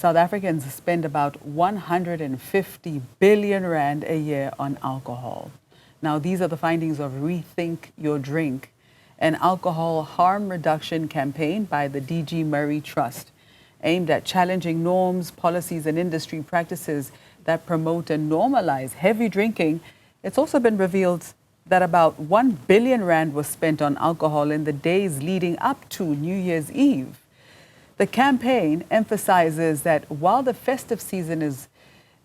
South Africans spend about 150 billion rand a year on alcohol. Now, these are the findings of Rethink Your Drink, an alcohol harm reduction campaign by the DG Murray Trust, aimed at challenging norms, policies, and industry practices that promote and normalize heavy drinking. It's also been revealed that about 1 billion rand was spent on alcohol in the days leading up to New Year's Eve. The campaign emphasizes that while the festive season is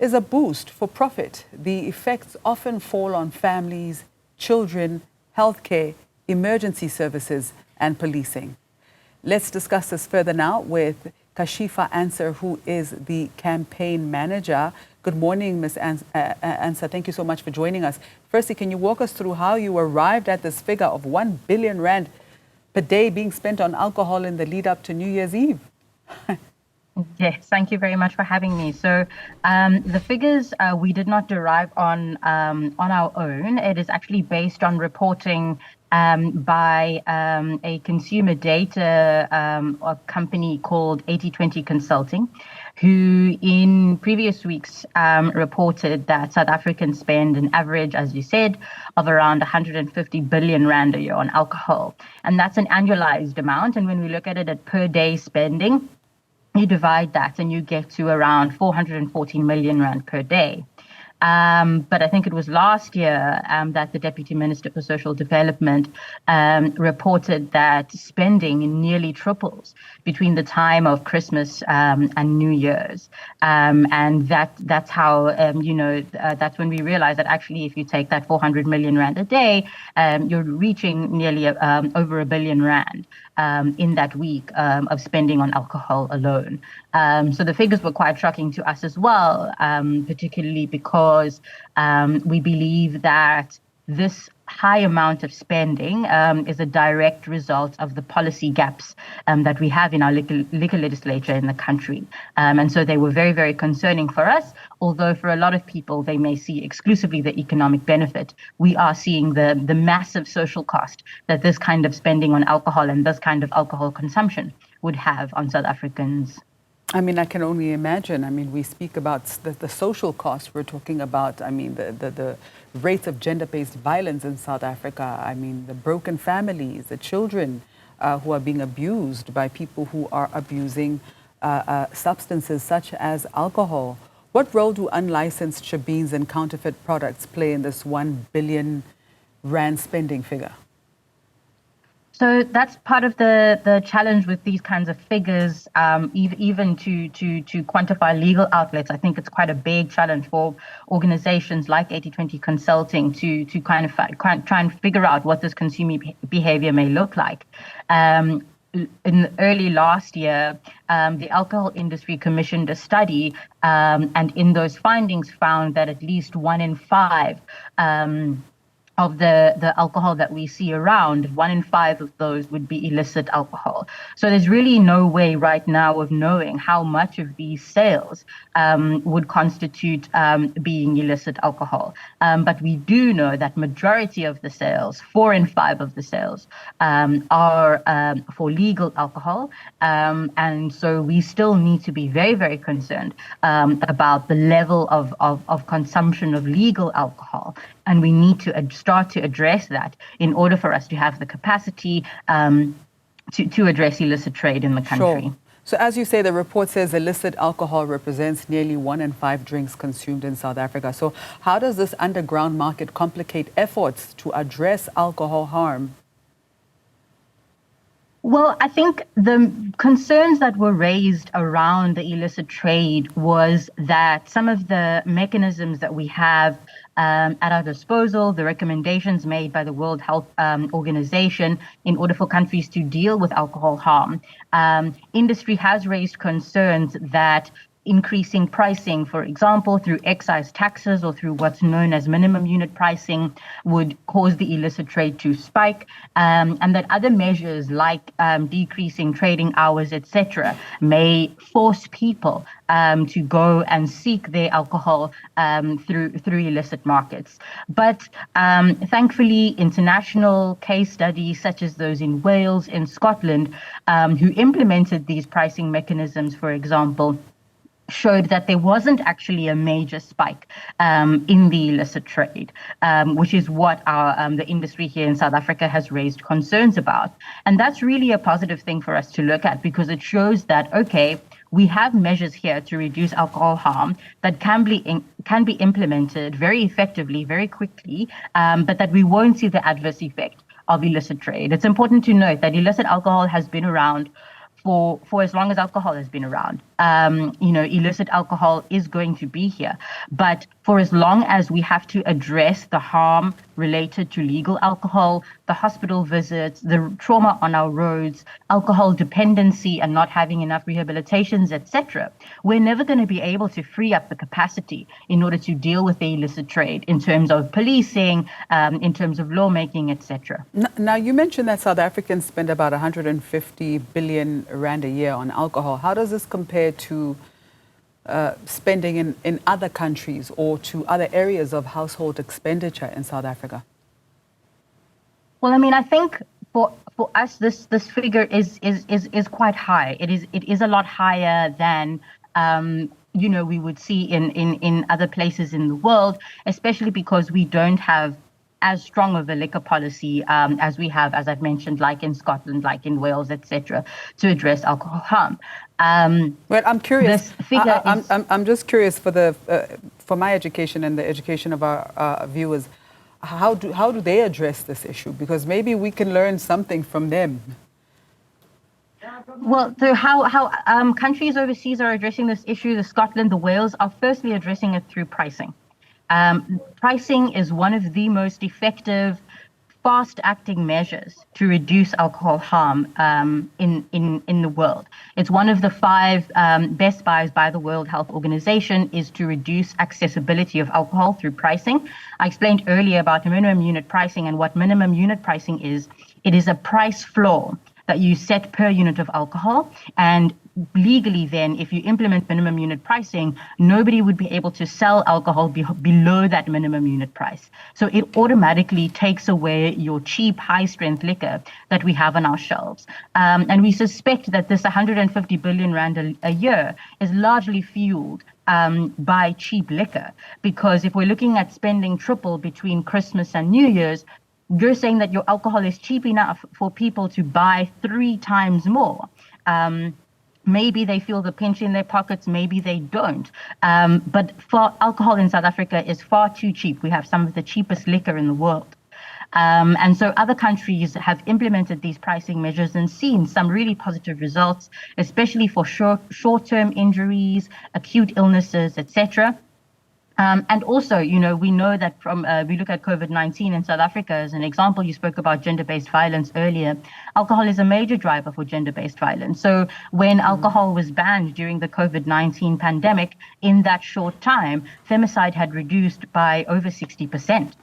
a boost for profit, the effects often fall on families, children, healthcare, emergency services, and policing. Let's discuss this further now with Kashifa Ancer, who is the campaign manager. Good morning, Ms. Ancer. Thank you so much for joining us. Firstly, can you walk us through how you arrived at this figure of 1 billion rand per day being spent on alcohol in the lead up to New Year's Eve? Yes, thank you very much for having me. So the figures we did not derive on our own. It is actually based on reporting by a consumer data company called 8020 Consulting, who in previous weeks reported that South Africans spend an average, as you said, of around 150 billion rand a year on alcohol. And that's an annualized amount. And when we look at it at per day spending, you divide that and you get to around 414 million rand per day. But I think it was last year that the Deputy Minister for Social Development reported that spending nearly triples between the time of Christmas and New Year's. And that's how, that's when we realized that actually if you take that 400 million rand a day, you're reaching nearly over 1 billion rand in that week of spending on alcohol alone. So the figures were quite shocking to us as well, particularly because we believe that this high amount of spending is a direct result of the policy gaps that we have in our liquor legislature in the country. And so they were very, very concerning for us, although for a lot of people, they may see exclusively the economic benefit. We are seeing the massive social cost that this kind of spending on alcohol and this kind of alcohol consumption would have on South Africans. I mean, I can only imagine. I mean, we speak about the social costs. We're talking about, I mean, the rates of gender-based violence in South Africa. I mean, the broken families, the children who are being abused by people who are abusing substances such as alcohol. What role do unlicensed shebeens and counterfeit products play in this 1 billion rand spending figure? So that's part of the challenge with these kinds of figures, even to quantify legal outlets. I think it's quite a big challenge for organizations like 8020 Consulting to kind of try and figure out what this consumer behavior may look like. In early last year, the alcohol industry commissioned a study, and in those findings found that at least 1 in 5 of the alcohol that we see around, 1 in 5 of those would be illicit alcohol. So there's really no way right now of knowing how much of these sales would constitute being illicit alcohol. But we do know that majority of the sales, 4 in 5 of the sales, are for legal alcohol. And so we still need to be very, very concerned about the level of consumption of legal alcohol. And we need to start to address that in order for us to have the capacity to address illicit trade in the country. Sure. So as you say, the report says illicit alcohol represents nearly 1 in 5 drinks consumed in South Africa. So how does this underground market complicate efforts to address alcohol harm? Well, I think the concerns that were raised around the illicit trade was that some of the mechanisms that we have at our disposal, the recommendations made by the World Health Organization in order for countries to deal with alcohol harm, industry has raised concerns that increasing pricing, for example, through excise taxes or through what's known as minimum unit pricing would cause the illicit trade to spike, and that other measures like decreasing trading hours, etc., may force people to go and seek their alcohol through illicit markets. But thankfully, international case studies such as those in Wales, in Scotland, who implemented these pricing mechanisms, for example, showed that there wasn't actually a major spike in the illicit trade, which is what the industry here in South Africa has raised concerns about. And that's really a positive thing for us to look at, because it shows that, okay, we have measures here to reduce alcohol harm that can be implemented very effectively, very quickly, but that we won't see the adverse effect of illicit trade. It's important to note that illicit alcohol has been around for as long as alcohol has been around. Illicit alcohol is going to be here. But for as long as we have to address the harm related to legal alcohol, the hospital visits, the trauma on our roads, alcohol dependency and not having enough rehabilitations, etc., we're never going to be able to free up the capacity in order to deal with the illicit trade in terms of policing, in terms of lawmaking, etc. Now, you mentioned that South Africans spend about 150 billion rand a year on alcohol. How does this compare to spending in other countries or to other areas of household expenditure in South Africa? Well, I mean, I think for us, this figure is quite high. It is a lot higher than we would see in other places in the world, especially because we don't have as strong of a liquor policy as we have, as I've mentioned, like in Scotland, like in Wales, etc., to address alcohol harm. Well, I'm curious. This figure I'm just curious for my education and the education of our viewers. How do they address this issue? Because maybe we can learn something from them. Well, so how countries overseas are addressing this issue, the Scotland, the Wales, are firstly addressing it through pricing. Pricing is one of the most effective, fast-acting measures to reduce alcohol harm in the world. It's one of the 5 best buys by the World Health Organization is to reduce accessibility of alcohol through pricing. I explained earlier about minimum unit pricing and what minimum unit pricing is. It is a price floor that you set per unit of alcohol, and legally then, if you implement minimum unit pricing, nobody would be able to sell alcohol below that minimum unit price. So it automatically takes away your cheap, high-strength liquor that we have on our shelves. And we suspect that this 150 billion rand a year is largely fueled by cheap liquor, because if we're looking at spending triple between Christmas and New Year's, you're saying that your alcohol is cheap enough for people to buy 3 times more. Maybe they feel the pinch in their pockets, maybe they don't. But for alcohol in South Africa is far too cheap. We have some of the cheapest liquor in the world. And so other countries have implemented these pricing measures and seen some really positive results, especially for short-term injuries, acute illnesses, etc. And also, we know that we look at COVID-19 in South Africa as an example. You spoke about gender-based violence earlier. Alcohol is a major driver for gender-based violence. So when alcohol was banned during the COVID-19 pandemic, in that short time, femicide had reduced by over 60%.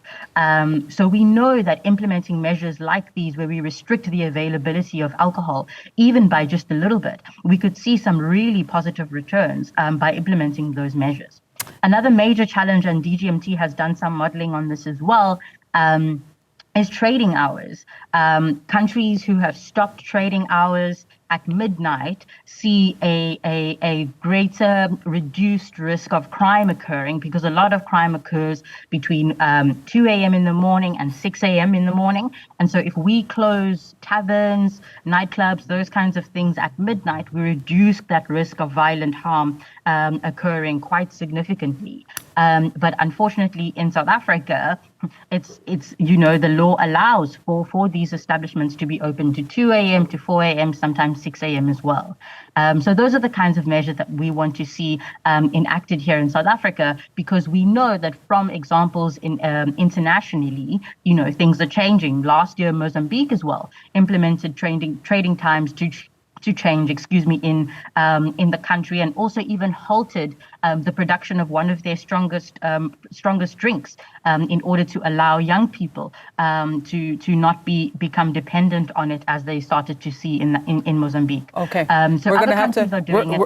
So we know that implementing measures like these, where we restrict the availability of alcohol, even by just a little bit, we could see some really positive returns by implementing those measures. Another major challenge, and DGMT has done some modeling on this as well, is trading hours. Countries who have stopped trading hours at midnight see a greater reduced risk of crime occurring, because a lot of crime occurs between 2 a.m. in the morning and 6 a.m. in the morning. And so if we close taverns, nightclubs, those kinds of things at midnight, we reduce that risk of violent harm occurring quite significantly. But unfortunately in South Africa, it's the law allows for these establishments to be open to 2 a.m. to 4 a.m., sometimes 6 a.m. as well. So those are the kinds of measures that we want to see enacted here in South Africa, because we know that from examples internationally, things are changing. Last year, Mozambique as well implemented trading times to change, in the country, and also even halted the production of one of their strongest drinks in order to allow young people to not become dependent on it, as they started to see in Mozambique. Okay. So other countries are doing it.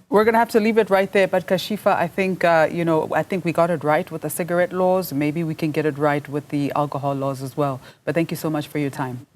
We're going to have to leave it right there. But Kashifa, I think we got it right with the cigarette laws. Maybe we can get it right with the alcohol laws as well. But thank you so much for your time.